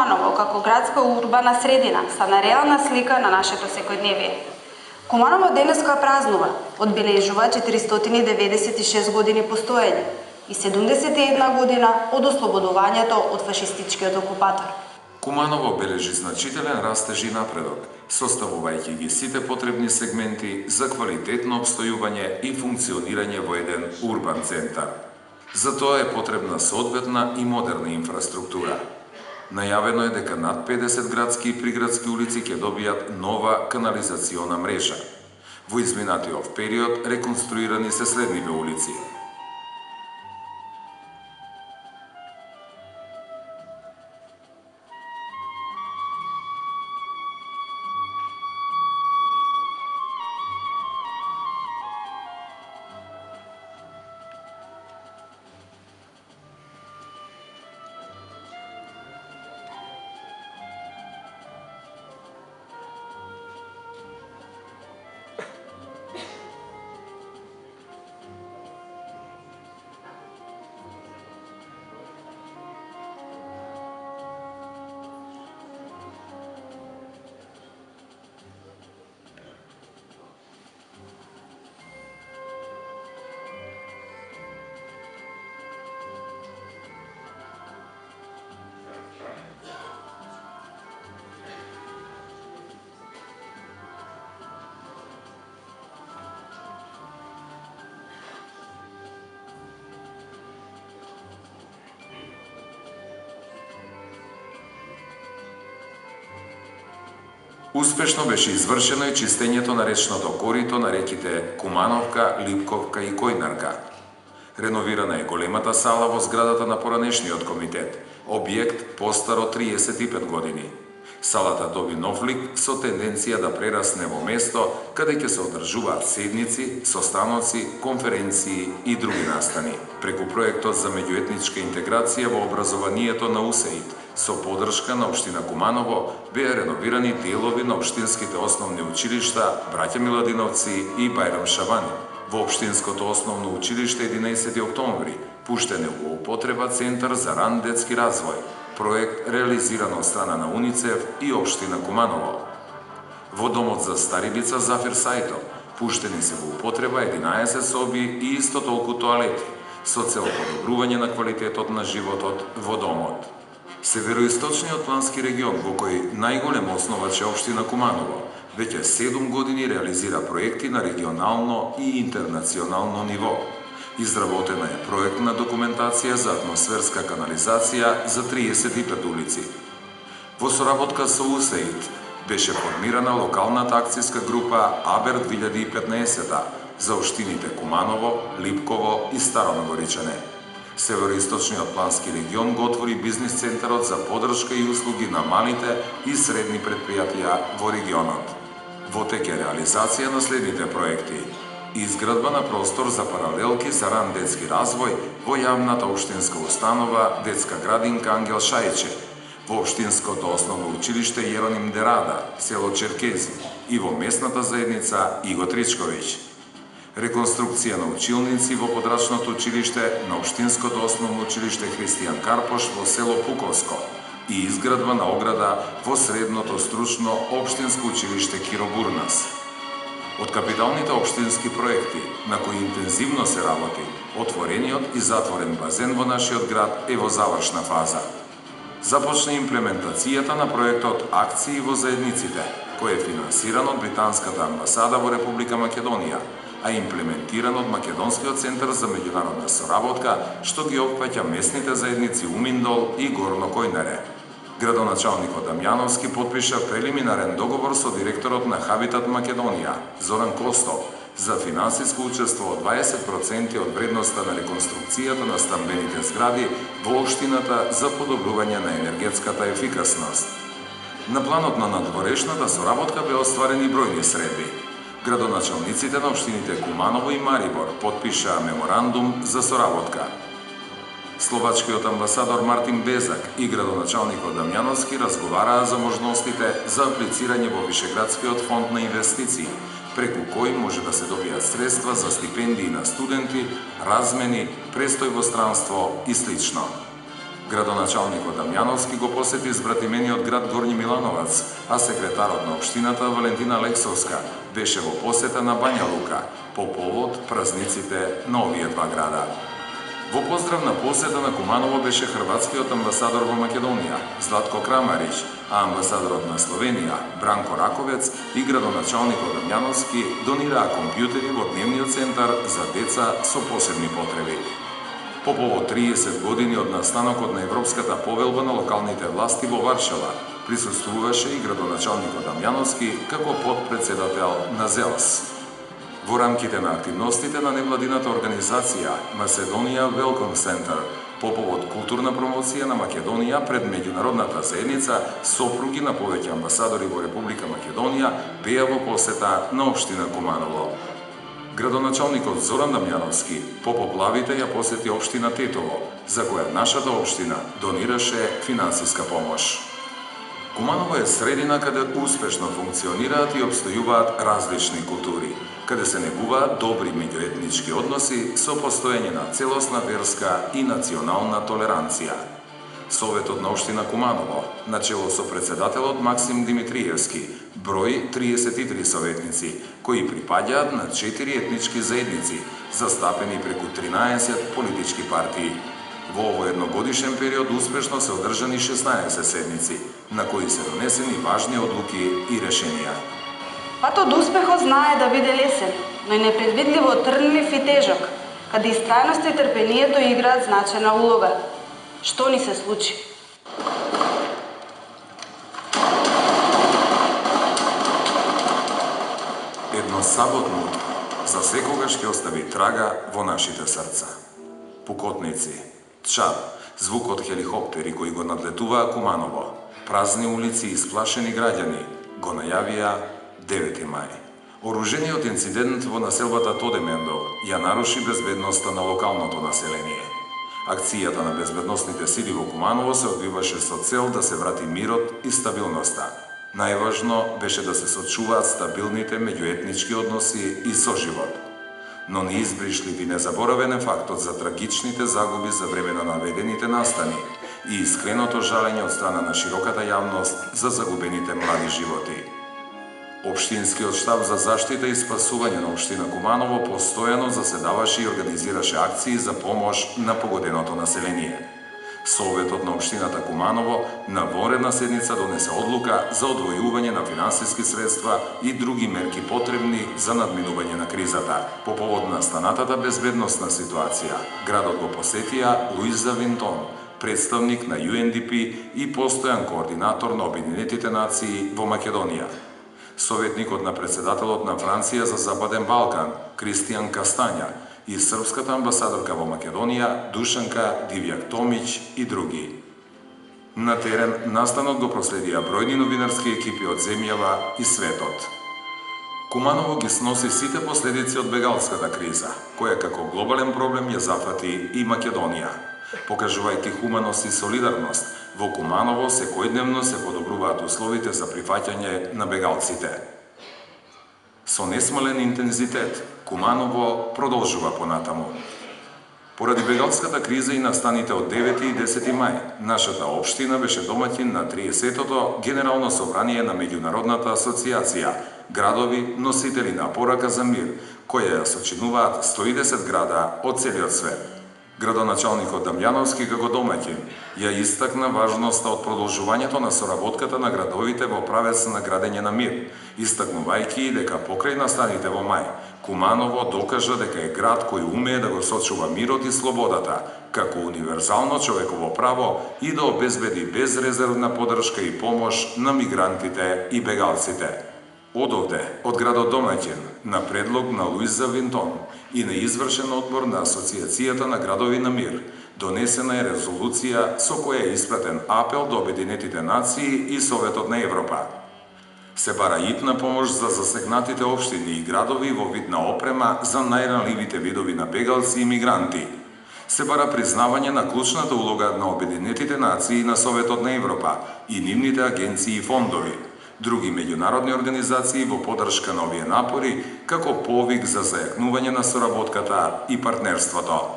Куманово како градска урбана средина стана реална слика на нашето секојдневие. Куманово денеска празнува, одбележува 496 години постоење и 71 година од ослободувањето од фашистичкиот окупатор. Куманово бележи значителен растеж и напредок, составувајќи ги сите потребни сегменти за квалитетно обстојување и функционирање во еден урбан центар. За тоа е потребна соодветна и модерна инфраструктура. Најавено е дека над 50 градски и приградски улици ќе добијат нова канализациона мрежа. Во изминатиот период реконструирани се следниве улици: Успешно беше извршено и чистењето на речното корито на реките Кумановка, Липковка и Којнарка. Реновирана е големата сала во зградата на поранешниот комитет, објект постар од 35 години. Салата доби нов лик со тенденција да прерасне во место каде ќе се одржуваат седници, состаноци, конференции и други настани. Преку проектот за меѓуетничка интеграција во образованието на УСЕИД, со подршка на Општина Куманово, беа реновирани делови на општинските основни училишта Браќа Миладиновци и Бајрам Шабани. Во Општинското основно училиште 11 октомври пуштен е во употреба Центар за ран детски развој, проект реализиран од страна на УНИЦЕФ и Општина Куманово. Во домот за стари лица Зафир Сајто пуштени се во употреба 11 соби и исто толку тоалети, со цел подобрување на квалитетот на животот во домот. Североисточниот плански регион, во кој најголем основач е Општина Куманово, веќе 7 години реализира проекти на регионално и интернационално ниво. Изработена е проектна документација за атмосферска канализација за 35 улици. Во соработка со УСЕИД беше формирана локалната акцијска група АБЕР 2015 за општините Куманово, Липково и Старо Нагоричане. Североисточниот плански регион го отвори бизнис центарот за подршка и услуги на малите и средни претпријатија во регионот. Во тек е реализација на следните проекти: изградба на простор за паралелки за ран детски развој во јавната општинска установа Детска градинка Ангел Шајче, во Општинското основно училиште Јероним Дерада, село Черкези, и во местната заедница Иго Тричковиќ. Реконструкција на училници во подрачното училиште на Општинското основно училиште Христијан Карпош во село Пуковско и изградба на ограда во средното стручно општинско училиште Киро Бурнас. Од капиталните општински проекти, на кои интензивно се работи, отворениот и затворен базен во нашиот град е во завршна фаза. Започна имплементацијата на проектот Акции во заедниците, кој е финансиран од Британската амбасада во Република Македонија, а имплементиран од Македонскиот центар за меѓународна соработка, што ги опфаќа местните заедници Уминдол и Горно Којнаре. Градоначалникот Дамјановски потпиша прелиминарен договор со директорот на Хабитат Македонија, Зоран Костов, за финансиско учество од 20% од вредноста на реконструкцијата на стамбените згради во општината за подобрување на енергетската ефикасност. На планот на надворешната соработка беа остварени бројни средби. Градоначалниците на општините Куманово и Марибор потпишаа меморандум за соработка. Словачкиот амбасадор Мартин Безак и градоначалникот Дамјановски разговараа за можностите за аплицирање во Вишеградскиот фонд на инвестиции, преку кој може да се добијат средства за стипендии на студенти, размени, престој во странство и слично. Градоначалникот Дамјановски го посети збратимениот град Горњи Милановац, а секретарот на општината Валентина Лексовска беше во посета на Бања Лука по повод празниците на овие два града. Во поздрав на посета на Куманово беше хрватскиот амбасадор во Македонија Златко Крамарич, а амбасадорот на Словенија Бранко Раковец и градоначалникот Дамјановски донираа компјутери во дневниот центар за деца со посебни потреби. По повод 30 години од настанокот на Европската повелба на локалните власти во Варшава, присуствуваше и градоначалникот Дамјановски како подпредседател на ЗЕОС. Во рамките на активностите на невладината организација Macedоnia Welcome Center по повод културна промоција на Македонија пред меѓународната заедница, сопруги на повеќе амбасадори во Република Македонија беа во посета на општина Куманово. Градоначалникот Зоран Дамјановски по поплавите ја посети општина Тетово, за која нашата општина донираше финансиска помош. Куманово е средина каде успешно функционираат и обстојуваат различни култури, каде се негуваат добри меѓуетнички односи со постоење на целосна верска и национална толеранција. Советот на општина Куманово, начело со председателот Максим Димитриевски, број 33 советници, кои припаѓаат на 4 етнички заедници, застапени преку 13 политички партии. Во овој едногодишен период успешно се одржани 16 седници, на кои се донесени важни одлуки и решенија. Патот успехот знае да биде лесен, но и непредвидливо трнлив и тежок, каде истрајноста и трпението играат значајна улога. Што ни се случи? Едно саботно утро за секогаш ќе остави трага во нашите срца. Пукотници, чад, звук од хеликоптери кои го надлетуваа Куманово, празни улици и сплашени граѓани го најавија 9 мај. Оружениот инцидент во населбата Тодемендов ја наруши безбедноста на локалното население. Акцијата на безбедносните сили во Куманово се одвиваше со цел да се врати мирот и стабилноста. Најважно беше да се сочуваат стабилните меѓуетнички односи и соживот. Но неизбришлив и незаборавен е фактот за трагичните загуби за време на наведените настани и искреното жалење од страна на широката јавност за загубените млади животи. Општинскиот штаб за заштита и спасување на општина Куманово постојано заседаваше и организираше акции за помош на погоденото население. Советот на општината Куманово на воредна седница донесе одлука за одвојување на финансиски средства и други мерки потребни за надминување на кризата. По повод на станатата безбедносна ситуација, градот го посетија Луиза Винтон, представник на UNDP и постојан координатор на Обединетите нации во Македонија. Советникот на председателот на Франција за Западен Балкан, Кристијан Кастања, и српската амбасадорка во Македонија, Душанка Дивјак-Томиќ и други. На терен настанот го проследија бројни новинарски екипи од земјава и светот. Куманово ги сноси сите последици од бегалската криза, која како глобален проблем ја зафати и Македонија. Покажувајќи хуманост и солидарност, во Куманово секојдневно се подобруваат условите за прифаќање на бегалците. Со несмален интензитет, Куманово продолжува понатаму. Поради бегалската криза и настаните од 9 и 10 мај, нашата општина беше домаќин на 30-тото Генерално собрание на Меѓународната асоциација градови носители на порака за мир, која ја сочинуваат 110 града од целиот свет. Градоначалникот Дамјановски како домаќин ја истакна важноста од продолжувањето на соработката на градовите во правец на градење на мир, истакнувајќи дека покрај настаните во мај, Куманово докажа дека е град кој умее да го сочува мирот и слободата, како универзално човеково право и да обезбеди безрезервна поддршка и помош на мигрантите и бегалците. Одовде, од градот домаќин, на предлог на Луиза Винтон и на извршен одбор на Асоциацијата на градови на мир, донесена е резолуција со која е испратен апел до Обединетите нации и Советот на Европа. Се бара итна помош за засегнатите општини и градови во вид на опрема за најранливите видови на бегалци и мигранти. Се бара признавање на клучната улога на Обединетите нации и на Советот на Европа и нивните агенции и фондови, други меѓународни организации во поддршка на овие напори, како повик за зајакнување на соработката и партнерството.